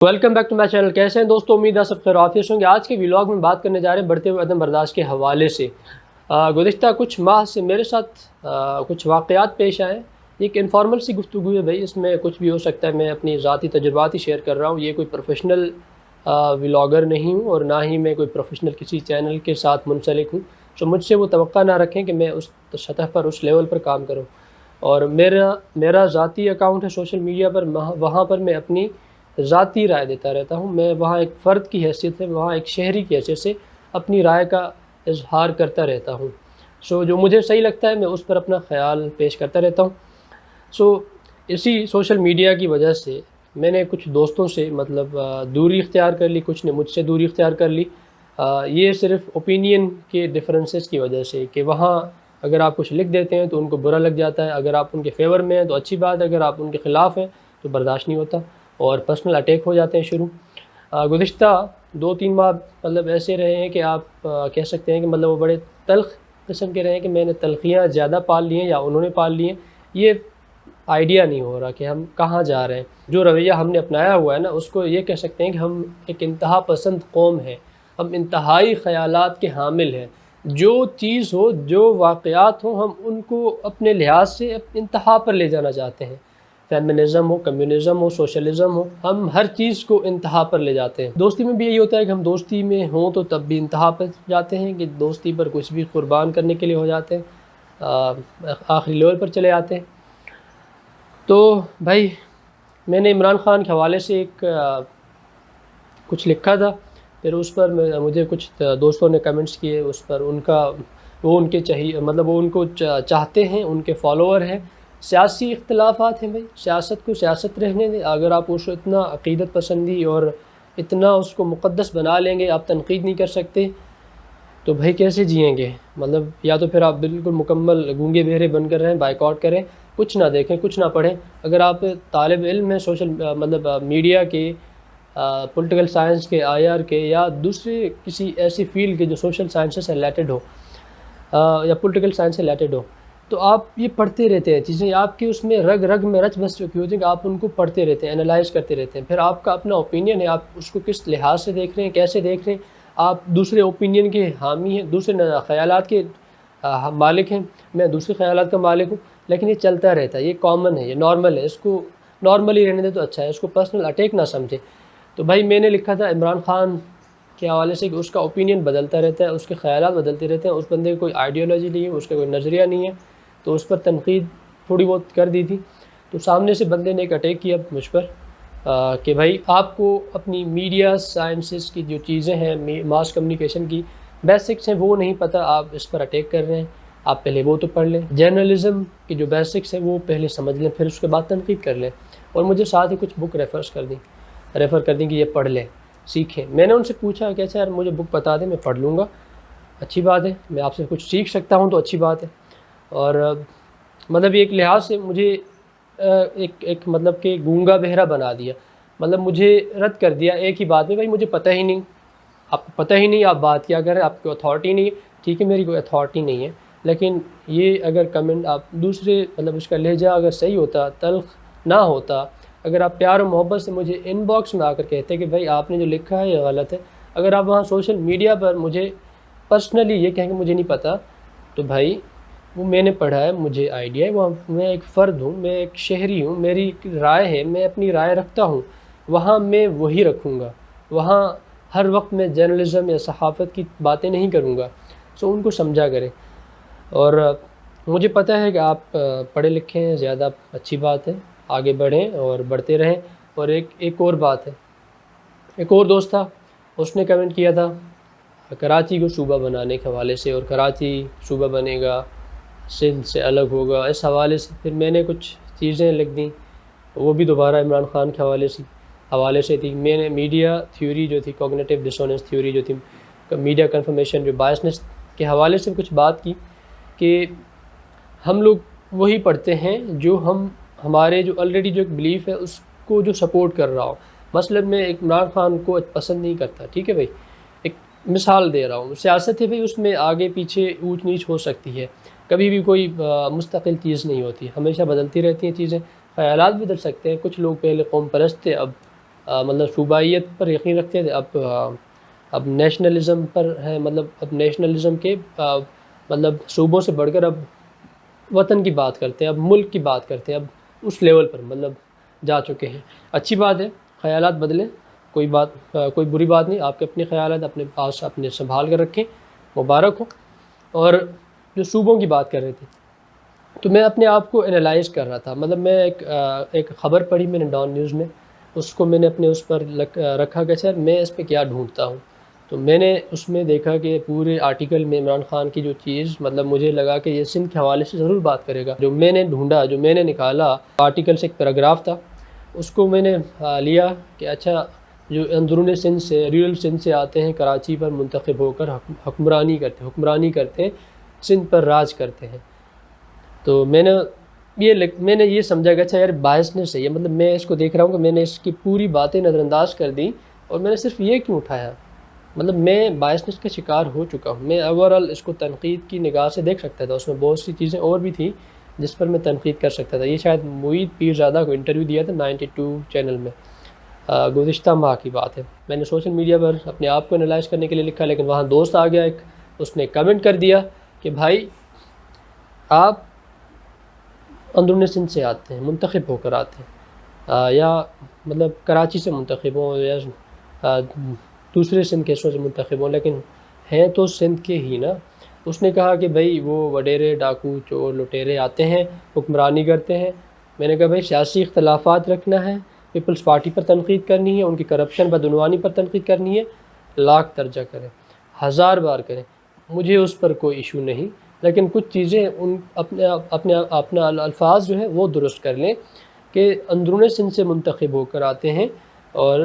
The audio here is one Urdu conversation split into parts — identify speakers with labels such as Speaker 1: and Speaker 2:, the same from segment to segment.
Speaker 1: Welcome back to my channel. کیسے ہیں دوستوں؟ امید ہے سب خیر و عافیت ہوں گے۔ آج کے ولاگ میں بات کرنے جا رہے ہیں بڑھتے ہوئے عدم برداشت کے حوالے سے۔ گزشتہ کچھ ماہ سے میرے ساتھ کچھ واقعات پیش آئے۔ ایک انفارمل سی گفتگو ہے بھائی، اس میں کچھ بھی ہو سکتا ہے۔ میں اپنی ذاتی تجربات ہی شیئر کر رہا ہوں۔ یہ کوئی پروفیشنل ولاگر نہیں ہوں اور نہ ہی میں کوئی پروفیشنل کسی چینل کے ساتھ منسلک ہوں، تو مجھ سے وہ توقع نہ رکھیں کہ میں اس سطح پر اس لیول پر کام کروں۔ اور میرا ذاتی اکاؤنٹ ہے سوشل میڈیا پر، وہاں پر میں اپنی ذاتی رائے دیتا رہتا ہوں۔ میں وہاں ایک فرد کی حیثیت سے، وہاں ایک شہری کی حیثیت سے اپنی رائے کا اظہار کرتا رہتا ہوں۔ جو مجھے صحیح لگتا ہے میں اس پر اپنا خیال پیش کرتا رہتا ہوں۔ اسی سوشل میڈیا کی وجہ سے میں نے کچھ دوستوں سے دوری اختیار کر لی، کچھ نے مجھ سے دوری اختیار کر لی۔ یہ صرف اوپینین کے ڈفرینسز کی وجہ سے کہ وہاں اگر آپ کچھ لکھ دیتے ہیں تو ان کو برا لگ جاتا ہے، اگر آپ ان کے فیور میں ہیں تو اچھی بات ہے، اگر آپ ان کے خلاف ہیں تو برداشت نہیں ہوتا اور پرسنل اٹیک ہو جاتے ہیں شروع۔ گزشتہ 2-3 ماہ ایسے رہے ہیں کہ آپ کہہ سکتے ہیں کہ وہ بڑے تلخ قسم کے رہے ہیں کہ میں نے تلخیاں زیادہ پال لی ہیں یا انہوں نے پال لی ہیں۔ یہ آئیڈیا نہیں ہو رہا کہ ہم کہاں جا رہے ہیں۔ جو رویہ ہم نے اپنایا ہوا ہے نا، اس کو یہ کہہ سکتے ہیں کہ ہم ایک انتہا پسند قوم ہیں، ہم انتہائی خیالات کے حامل ہیں۔ جو چیز ہو، جو واقعات ہوں، ہم ان کو اپنے لحاظ سے انتہا پر لے جانا چاہتے ہیں۔ فیمنزم ہو، کمیونزم ہو، سوشلزم ہو، ہم ہر چیز کو انتہا پر لے جاتے ہیں۔ دوستی میں بھی یہی ہوتا ہے کہ ہم دوستی میں ہوں تو تب بھی انتہا پر جاتے ہیں کہ دوستی پر کچھ بھی قربان کرنے کے لیے ہو جاتے ہیں، آخری لیول پر چلے آتے ہیں۔ تو بھائی، میں نے عمران خان کے حوالے سے کچھ لکھا تھا، پھر اس پر مجھے کچھ دوستوں نے کمنٹس کیے اس پر۔ وہ ان کے چاہیے وہ ان کو چاہتے ہیں، ان کے فالوور ہیں۔ سیاسی اختلافات ہیں بھائی، سیاست کو سیاست رہنے دیں۔ اگر آپ اس کو اتنا عقیدت پسندی اور اتنا اس کو مقدس بنا لیں گے، آپ تنقید نہیں کر سکتے، تو بھائی کیسے جئیں گے؟ یا تو پھر آپ بالکل مکمل گونگے بہرے بن کر رہیں، بائیکاٹ کریں، کچھ نہ دیکھیں، کچھ نہ پڑھیں۔ اگر آپ طالب علم ہیں سوشل میڈیا کے، پولیٹیکل سائنس کے، IR کے، یا دوسرے کسی ایسی فیلڈ کے جو سوشل سائنس سے ریلیٹڈ ہو یا پولیٹیکل سائنس سے ریلیٹڈ ہو، تو آپ یہ پڑھتے رہتے ہیں چیزیں، آپ کی اس میں رگ رگ میں رچ بس چکی ہوتی ہے کہ آپ ان کو پڑھتے رہتے ہیں، انالائز کرتے رہتے ہیں۔ پھر آپ کا اپنا اوپینین ہے، آپ اس کو کس لحاظ سے دیکھ رہے ہیں، کیسے دیکھ رہے ہیں۔ آپ دوسرے اوپینین کے حامی ہیں، دوسرے خیالات کے مالک ہیں، میں دوسرے خیالات کا مالک ہوں، لیکن یہ چلتا رہتا ہے، یہ کامن ہے، یہ نارمل ہے۔ اس کو نارملی رہنے دے تو اچھا ہے، اس کو پرسنل اٹیک نہ سمجھے۔ تو بھائی، میں نے لکھا تھا عمران خان کے حوالے سے کہ اس کا اوپینین بدلتا رہتا ہے، اس کے خیالات بدلتے رہتے ہیں، اس بندے کی کوئی آئیڈیالوجی نہیں ہے، اس کا کوئی نظریہ نہیں ہے، تو اس پر تنقید تھوڑی بہت کر دی تھی۔ تو سامنے سے بندے نے ایک اٹیک کیا مجھ پر کہ بھائی، آپ کو اپنی میڈیا سائنسز کی جو چیزیں ہیں، ماس کمیونیکیشن کی بیسکس ہیں، وہ نہیں پتہ، آپ اس پر اٹیک کر رہے ہیں۔ آپ پہلے وہ تو پڑھ لیں، جرنلزم کی جو بیسکس ہیں وہ پہلے سمجھ لیں، پھر اس کے بعد تنقید کر لیں۔ اور مجھے ساتھ ہی کچھ بک ریفر کر دیں کہ یہ پڑھ لیں، سیکھیں۔ میں نے ان سے پوچھا کہ اچھا یار، مجھے بک بتا دیں، میں پڑھ لوں گا، اچھی بات ہے، میں آپ سے کچھ سیکھ سکتا ہوں تو اچھی بات ہے۔ اور ایک لحاظ سے مجھے ایک کہ گونگا بہرا بنا دیا، مجھے رد کر دیا ایک ہی بات میں، بھائی مجھے پتہ ہی نہیں، آپ کو پتہ ہی نہیں آپ بات کیا کر رہے ہیں، آپ کی اتھارٹی نہیں ہے۔ ٹھیک ہے، میری کوئی اتھارٹی نہیں ہے، لیکن یہ اگر کمنٹ آپ دوسرے اس کا لہجہ اگر صحیح ہوتا، تلخ نہ ہوتا، اگر آپ پیار و محبت سے مجھے ان باکس میں آ کر کہتے کہ بھائی آپ نے جو لکھا ہے یہ غلط ہے، اگر آپ وہاں سوشل میڈیا پر مجھے پرسنلی یہ کہیں کہ مجھے نہیں پتہ، تو بھائی وہ میں نے پڑھا ہے، مجھے آئیڈیا ہے، وہ میں ایک فرد ہوں، میں ایک شہری ہوں، میری ایک رائے ہے، میں اپنی رائے رکھتا ہوں، وہاں میں وہی رکھوں گا، وہاں ہر وقت میں جرنلزم یا صحافت کی باتیں نہیں کروں گا۔ ان کو سمجھا کریں۔ اور مجھے پتہ ہے کہ آپ پڑھے لکھے ہیں، زیادہ اچھی بات ہے، آگے بڑھیں اور بڑھتے رہیں۔ اور ایک اور بات ہے، ایک اور دوست تھا، اس نے کمنٹ کیا تھا کراچی کو صوبہ بنانے کے حوالے سے، اور کراچی صوبہ بنے گا، سندھ سے الگ ہوگا، اس حوالے سے پھر میں نے کچھ چیزیں لکھ دیں، وہ بھی دوبارہ عمران خان کے حوالے سے تھی۔ میں نے میڈیا تھیوری جو تھی، کوگنیٹو ڈسوننس تھیوری جو تھی، میڈیا کنفرمیشن جو بائسنس کے حوالے سے کچھ بات کی کہ ہم لوگ وہی پڑھتے ہیں جو ہمارے جو آلریڈی جو ایک بلیف ہے اس کو جو سپورٹ کر رہا ہو۔ مثلا میں عمران خان کو پسند نہیں کرتا، ٹھیک ہے بھائی، ایک مثال دے رہا ہوں، سیاست ہے بھائی، اس میں آگے پیچھے اونچ نیچ ہو سکتی ہے، کبھی بھی کوئی مستقل چیز نہیں ہوتی، ہمیشہ بدلتی رہتی ہیں چیزیں، خیالات بدل سکتے ہیں۔ کچھ لوگ پہلے قوم پرست تھے، اب مطلب صوبائیت پر یقین رکھتے تھے، اب نیشنلزم پر ہے، مطلب اب نیشنلزم کے مطلب صوبوں سے بڑھ کر اب وطن کی بات کرتے ہیں، اب ملک کی بات کرتے ہیں، اب اس لیول پر مطلب جا چکے ہیں۔ اچھی بات ہے، خیالات بدلیں، کوئی بری بات نہیں، آپ کے اپنے خیالات اپنے پاس اپنے سنبھال کر رکھیں، مبارک ہو۔ اور جو صوبوں کی بات کر رہے تھے، تو میں اپنے آپ کو انالائز کر رہا تھا، مطلب میں ایک خبر پڑھی میں نے ڈان نیوز میں، اس کو میں نے اپنے اس پر رکھا کہ سر میں اس پہ کیا ڈھونڈتا ہوں، تو میں نے اس میں دیکھا کہ پورے آرٹیکل میں عمران خان کی جو چیز مطلب مجھے لگا کہ یہ سندھ کے حوالے سے ضرور بات کرے گا۔ جو میں نے ڈھونڈا، جو میں نے نکالا، آرٹیکل سے ایک پیراگراف تھا، اس کو میں نے لیا کہ اچھا جو اندرون سندھ سے، ریورل سندھ سے آتے ہیں، کراچی پر منتخب ہو کر حکمرانی کرتے ہیں، سندھ پر راج کرتے ہیں، تو میں نے یہ سمجھا کہ اچھا یار بائسنس ہے یہ، مطلب میں اس کو دیکھ رہا ہوں کہ میں نے اس کی پوری باتیں نظر انداز کر دیں اور میں نے صرف یہ کیوں اٹھایا، مطلب میں بائسنس کا شکار ہو چکا ہوں۔ میں اوورآل اس کو تنقید کی نگاہ سے دیکھ سکتا تھا، اس میں بہت سی چیزیں اور بھی تھیں جس پر میں تنقید کر سکتا تھا۔ یہ شاید معید پیرزادہ کو انٹرویو دیا تھا 92 چینل میں، گزشتہ ماہ کی بات ہے۔ میں نے سوشل میڈیا پر اپنے آپ کو انالائز کرنے کے لیے لکھا، لیکن وہاں دوست آ گیا ایک، اس نے کمنٹ کر دیا کہ بھائی آپ اندرون سندھ سے آتے ہیں، منتخب ہو کر آتے ہیں، یا مطلب کراچی سے منتخب ہوں یا دوسرے سندھ کے حصوں سے منتخب ہوں، لیکن ہیں تو سندھ کے ہی نا۔ اس نے کہا کہ بھائی وہ وڈیرے، ڈاکو، چور، لٹیرے آتے ہیں، حکمرانی کرتے ہیں۔ میں نے کہا بھائی سیاسی اختلافات رکھنا ہے، پیپلز پارٹی پر تنقید کرنی ہے، ان کی کرپشن بدعنوانی پر تنقید کرنی ہے، لاکھ درجہ کریں، 1000 بار کریں، مجھے اس پر کوئی ایشو نہیں، لیکن کچھ چیزیں اپنا الفاظ جو ہے وہ درست کر لیں کہ اندرون سندھ سے منتخب ہو کر آتے ہیں اور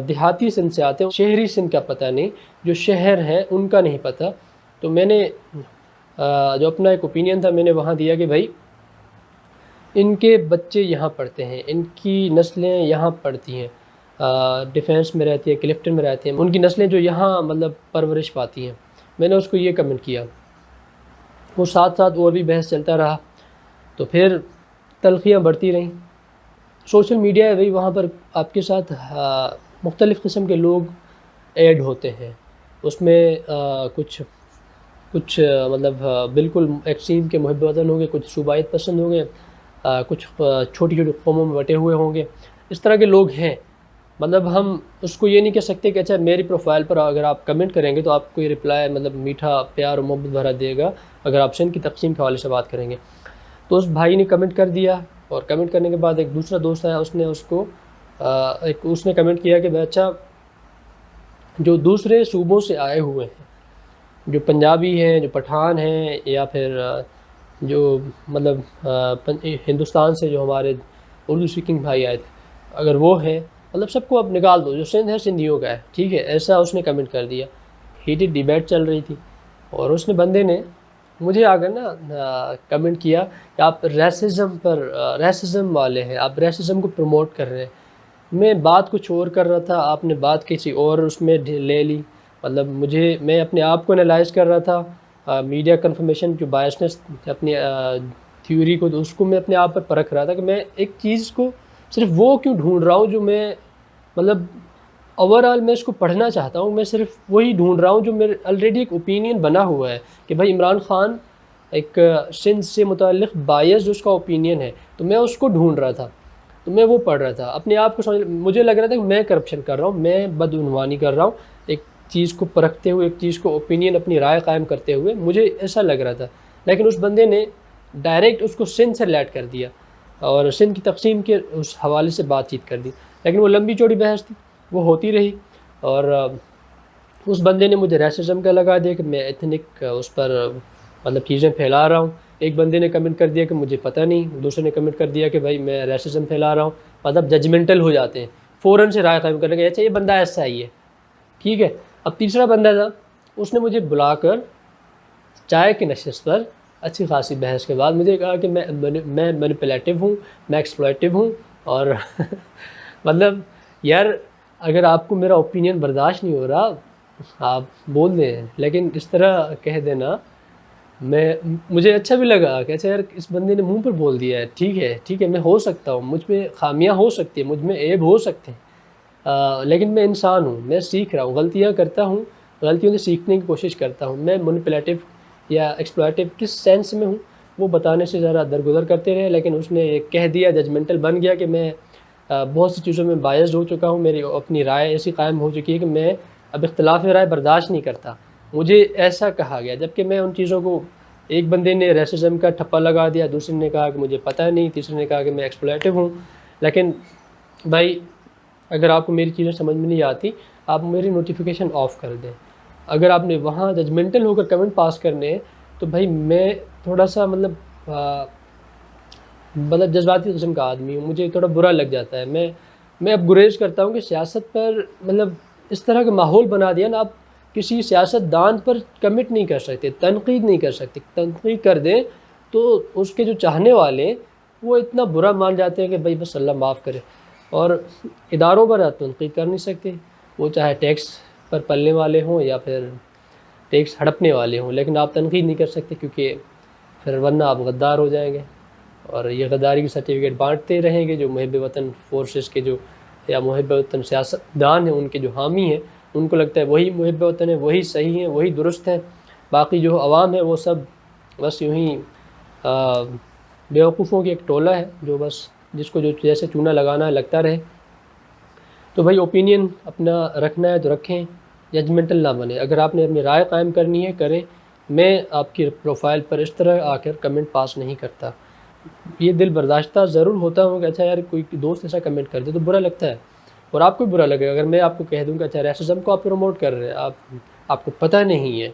Speaker 1: دیہاتی سندھ سے آتے ہیں، شہری سندھ کا پتہ نہیں، جو شہر ہیں ان کا نہیں پتہ۔ تو میں نے جو اپنا ایک اوپینین تھا میں نے وہاں دیا کہ بھائی ان کے بچے یہاں پڑھتے ہیں، ان کی نسلیں یہاں پڑھتی ہیں، ڈیفینس میں رہتی ہیں، کلفٹن میں رہتے ہیں، ان کی نسلیں جو یہاں مطلب پرورش پاتی ہیں۔ میں نے اس کو یہ کمنٹ کیا، وہ ساتھ اور بھی بحث چلتا رہا، تو پھر تلخیاں بڑھتی رہیں۔ سوشل میڈیا ہے بھائی، وہاں پر آپ کے ساتھ مختلف قسم کے لوگ ایڈ ہوتے ہیں، اس میں کچھ مطلب بالکل ایکسٹریم کے محب وطن ہوں گے، کچھ صوبائیت پسند ہوں گے، کچھ چھوٹی چھوٹی قوموں میں بٹے ہوئے ہوں گے، اس طرح کے لوگ ہیں۔ مطلب ہم اس کو یہ نہیں کہہ سکتے کہ اچھا میری پروفائل پر اگر آپ کمنٹ کریں گے تو آپ کو یہ رپلائی مطلب میٹھا پیار و محبت بھرا دے گا اگر آپ سندھ کی تقسیم کے حوالے سے بات کریں گے۔ تو اس بھائی نے کمنٹ کر دیا، اور کمنٹ کرنے کے بعد ایک دوسرا دوست آیا، اس نے کمنٹ کیا کہ اچھا جو دوسرے صوبوں سے آئے ہوئے ہیں، جو پنجابی ہیں، جو پٹھان ہیں، یا پھر جو مطلب ہندوستان سے جو ہمارے اردو اسپیکنگ بھائی آئے تھے، اگر وہ ہیں مطلب سب کو اب نکال دو، جو سندھ ہے سندھیوں کا ہے، ٹھیک ہے، ایسا اس نے کمنٹ کر دیا۔ ہیٹڈ ڈیبیٹ چل رہی تھی، اور اس نے بندے نے مجھے آ کر نا کمنٹ کیا کہ آپ ریسزم والے ہیں، آپ ریسزم کو پروموٹ کر رہے ہیں۔ میں بات کچھ اور کر رہا تھا، آپ نے بات کسی اور اس میں لے لی، مطلب میں اپنے آپ کو انالائز کر رہا تھا، میڈیا کنفرمیشن جو بائسنس اپنی تھیوری کو، اس کو میں اپنے آپ پر پرکھ رہا تھا کہ میں ایک چیز کو صرف وہ کیوں ڈھونڈ رہا ہوں جو میں مطلب اوورآل میں اس کو پڑھنا چاہتا ہوں، میں صرف وہی ڈھونڈ رہا ہوں جو میرے آلریڈی ایک اوپینین بنا ہوا ہے کہ بھائی عمران خان ایک سندھ سے متعلق بائس جو اس کا اوپینین ہے، تو میں اس کو ڈھونڈ رہا تھا، تو میں وہ پڑھ رہا تھا اپنے آپ کو مجھے لگ رہا تھا کہ میں کرپشن کر رہا ہوں، میں بدعنوانی کر رہا ہوں، ایک چیز کو پرکھتے ہوئے، ایک چیز کو اوپینین اپنی رائے قائم کرتے ہوئے مجھے ایسا لگ رہا تھا، لیکن اس بندے نے ڈائریکٹ اس کو سندھ سے ریلیٹ کر دیا اور سندھ کی تقسیم کے اس حوالے سے بات چیت کر دی، لیکن وہ لمبی چوڑی بحث تھی، وہ ہوتی رہی، اور اس بندے نے مجھے ریسزم کا لگا دیا کہ میں ایتھنک اس پر مطلب چیزیں پھیلا رہا ہوں۔ ایک بندے نے کمنٹ کر دیا کہ مجھے پتہ نہیں، دوسرے نے کمنٹ کر دیا کہ بھائی میں ریسزم پھیلا رہا ہوں، مطلب ججمنٹل ہو جاتے ہیں، فوراً سے رائے قائم کرنے کے، اچھا یہ بندہ ایسا ہی ہے، ٹھیک ہے۔ اب تیسرا بندہ تھا، اس نے مجھے بلا کر چائے کی نشست پر اچھی خاصی بحث کے بعد مجھے کہا کہ میں مینیپولیٹو ہوں، میں ایکسپلوئیٹو ہوں، اور مطلب یار اگر آپ کو میرا اوپینین برداشت نہیں ہو رہا آپ بول دیں، لیکن اس طرح کہہ دینا مجھے اچھا بھی لگا کہ اچھا یار اس بندے نے منہ پر بول دیا ہے، ٹھیک ہے میں ہو سکتا ہوں، مجھ میں خامیاں ہو سکتی ہیں، مجھ میں عیب ہو سکتے ہیں، لیکن میں انسان ہوں، میں سیکھ رہا ہوں، غلطیاں کرتا ہوں، غلطیوں سے سیکھنے کی کوشش کرتا ہوں۔ میں مینیپولیٹو یا ایکسپلائٹو کس سینس میں ہوں وہ بتانے سے ذرا درگزر کرتے رہے، لیکن اس نے یہ کہہ دیا، ججمنٹل بن گیا کہ میں بہت سی چیزوں میں بائزڈ ہو چکا ہوں، میری اپنی رائے ایسی قائم ہو چکی ہے کہ میں اب اختلاف رائے برداشت نہیں کرتا۔ مجھے ایسا کہا گیا، جبکہ میں ان چیزوں کو، ایک بندے نے ریسزم کا ٹھپا لگا دیا، دوسرے نے کہا کہ مجھے پتہ نہیں، تیسرے نے کہا کہ میں ایکسپلائٹو ہوں۔ لیکن بھائی اگر آپ کو میری چیزیں سمجھ میں نہیں آتی، آپ میری نوٹیفیکیشن آف کر دیں۔ اگر آپ نے وہاں ججمنٹل ہو کر کمنٹ پاس کرنے ہیں تو بھائی میں تھوڑا سا مطلب جذباتی قسم کا آدمی ہوں، مجھے تھوڑا برا لگ جاتا ہے۔ میں اب گریز کرتا ہوں کہ سیاست پر مطلب اس طرح کا ماحول بنا دیا نا، آپ کسی سیاست دان پر کمنٹ نہیں کر سکتے، تنقید نہیں کر سکتے۔ تنقید کر دیں تو اس کے جو چاہنے والے ہیں وہ اتنا برا مان جاتے ہیں کہ بھائی بس اللہ معاف کرے۔ اور اداروں پر آپ تنقید کر نہیں سکتے، وہ چاہے ٹیکس پر پلنے والے ہوں یا پھر ٹیکس ہڑپنے والے ہوں، لیکن آپ تنقید نہیں کر سکتے کیونکہ پھر ورنہ آپ غدار ہو جائیں گے، اور یہ غداری کی سرٹیفکیٹ بانٹتے رہیں گے۔ جو محب وطن فورسز کے جو یا محب وطن سیاست دان ہیں، ان کے جو حامی ہیں، ان کو لگتا ہے وہی محب وطن ہے، وہی صحیح ہیں، وہی درست ہیں، باقی جو عوام ہے وہ سب بس یوں ہی بیوقوفوں کی ایک ٹولہ ہے جو بس جس کو جو جیسے چونا لگانا ہے لگتا رہے۔ تو بھائی اوپینین اپنا رکھنا ہے تو رکھیں، ججمنٹل نہ بنے۔ اگر آپ نے اپنی رائے قائم کرنی ہے کریں، میں آپ کی پروفائل پر اس طرح آ کر کمنٹ پاس نہیں کرتا۔ یہ دل برداشتہ ضرور ہوتا ہوں کہ اچھا یار کوئی دوست ایسا کمنٹ کر دے تو برا لگتا ہے، اور آپ کو برا لگے گا اگر میں آپ کو کہہ دوں کہ اچھا ریسزم کو آپ پروموٹ کر رہے ہیں، آپ کو پتہ نہیں ہے،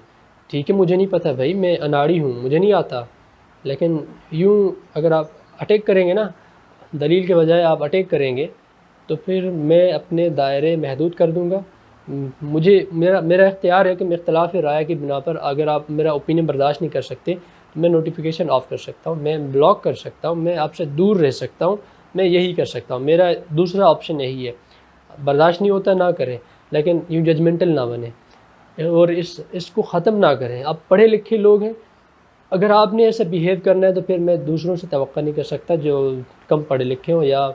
Speaker 1: ٹھیک ہے مجھے نہیں پتہ بھائی، میں اناڑی ہوں، مجھے نہیں آتا، لیکن یوں اگر آپ اٹیک کریں گے نا، دلیل کے بجائے آپ اٹیک کریں گے تو پھر میں اپنے دائرے محدود کر دوں گا۔ میرا اختیار ہے کہ میں اختلاف رائے کی بنا پر اگر آپ میرا اوپینین برداشت نہیں کر سکتے تو میں نوٹیفیکیشن آف کر سکتا ہوں، میں بلاک کر سکتا ہوں، میں آپ سے دور رہ سکتا ہوں، میں یہی کر سکتا ہوں، میرا دوسرا آپشن یہی ہے۔ برداشت نہیں ہوتا نہ کریں، لیکن یوں ججمنٹل نہ بنیں اور اس کو ختم نہ کریں۔ آپ پڑھے لکھے لوگ ہیں، اگر آپ نے ایسا بیہیو کرنا ہے تو پھر میں دوسروں سے توقع نہیں کر سکتا جو کم پڑھے لکھے ہوں یا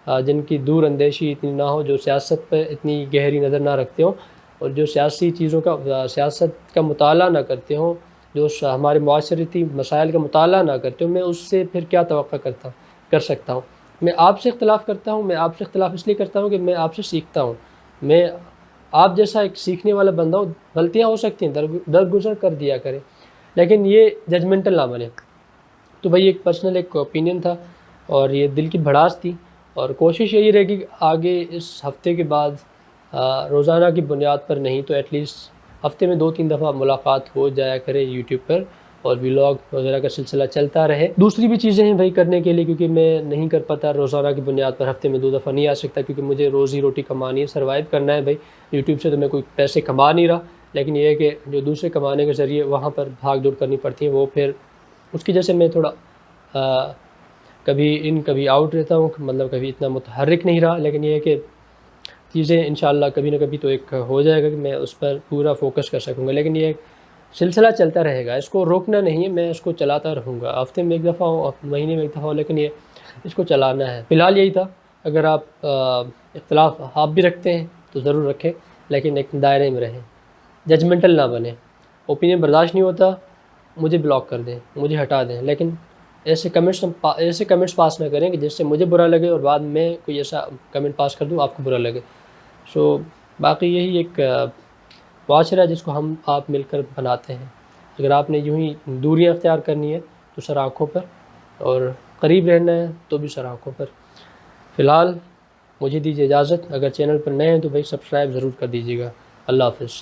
Speaker 1: جن کی دور اندیشی اتنی نہ ہو، جو سیاست پہ اتنی گہری نظر نہ رکھتے ہوں، اور جو سیاسی چیزوں کا سیاست کا مطالعہ نہ کرتے ہوں، جو ہمارے معاشرتی مسائل کا مطالعہ نہ کرتے ہوں، میں اس سے پھر کیا توقع کر سکتا ہوں۔ میں آپ سے اختلاف کرتا ہوں، میں آپ سے اختلاف اس لیے کرتا ہوں کہ میں آپ سے سیکھتا ہوں، میں آپ جیسا ایک سیکھنے والا بندہ ہوں۔ غلطیاں ہو سکتی ہیں، درگزر کر دیا کریں، لیکن یہ ججمنٹل نہ بنے۔ تو بھائی ایک پرسنل ایک اوپینین تھا اور یہ دل کی بھڑاس تھی، اور کوشش یہی رہے گی کہ آگے اس ہفتے کے بعد روزانہ کی بنیاد پر نہیں تو ایٹ لیسٹ ہفتے میں 2-3 دفعہ ملاقات ہو جایا کرے یوٹیوب پر، اور ولاگ وغیرہ کا سلسلہ چلتا رہے۔ دوسری بھی چیزیں ہیں بھائی کرنے کے لیے، کیونکہ میں نہیں کر پاتا روزانہ کی بنیاد پر، ہفتے میں 2 دفعہ نہیں آ سکتا، کیونکہ مجھے روزی روٹی کمانی ہے، سروائیو کرنا ہے بھائی۔ یوٹیوب سے تو میں کوئی پیسے کما نہیں رہا، لیکن یہ ہے کہ جو دوسرے کمانے کے ذریعے وہاں پر بھاگ دوڑ کرنی پڑتی ہے، وہ پھر اس کی وجہ سے میں تھوڑا کبھی ان کبھی آؤٹ رہتا ہوں، مطلب کبھی اتنا متحرک نہیں رہا، لیکن یہ ہے کہ چیزیں انشاءاللہ کبھی نہ کبھی تو ایک ہو جائے گا کہ میں اس پر پورا فوکس کر سکوں گا، لیکن یہ سلسلہ چلتا رہے گا، اس کو روکنا نہیں ہے، میں اس کو چلاتا رہوں گا، ہفتے میں 1 دفعہ ہو، مہینے میں 1 دفعہ ہو، لیکن یہ اس کو چلانا ہے۔ فی الحال یہی تھا، اگر آپ اختلاف آپ بھی رکھتے ہیں تو ضرور رکھیں، لیکن ایک دائرے میں رہیں، ججمنٹل نہ بنیں۔ اوپینین برداشت نہیں ہوتا، مجھے بلاک کر دیں، مجھے ہٹا دیں، لیکن ایسے کمنٹس پاس نہ کریں کہ جس سے مجھے برا لگے اور بعد میں کوئی ایسا کمنٹ پاس کر دوں آپ کو برا لگے۔ باقی یہی ایک معاشرہ ہے جس کو ہم آپ مل کر بناتے ہیں۔ اگر آپ نے یوں ہی دوریاں اختیار کرنی ہے تو سر آنکھوں پر، اور قریب رہنا ہے تو بھی سر آنکھوں پر۔ فی الحال مجھے دیجیے اجازت، اگر چینل پر نئے ہیں تو بھائی سبسکرائب ضرور کر دیجیے گا۔ اللہ حافظ۔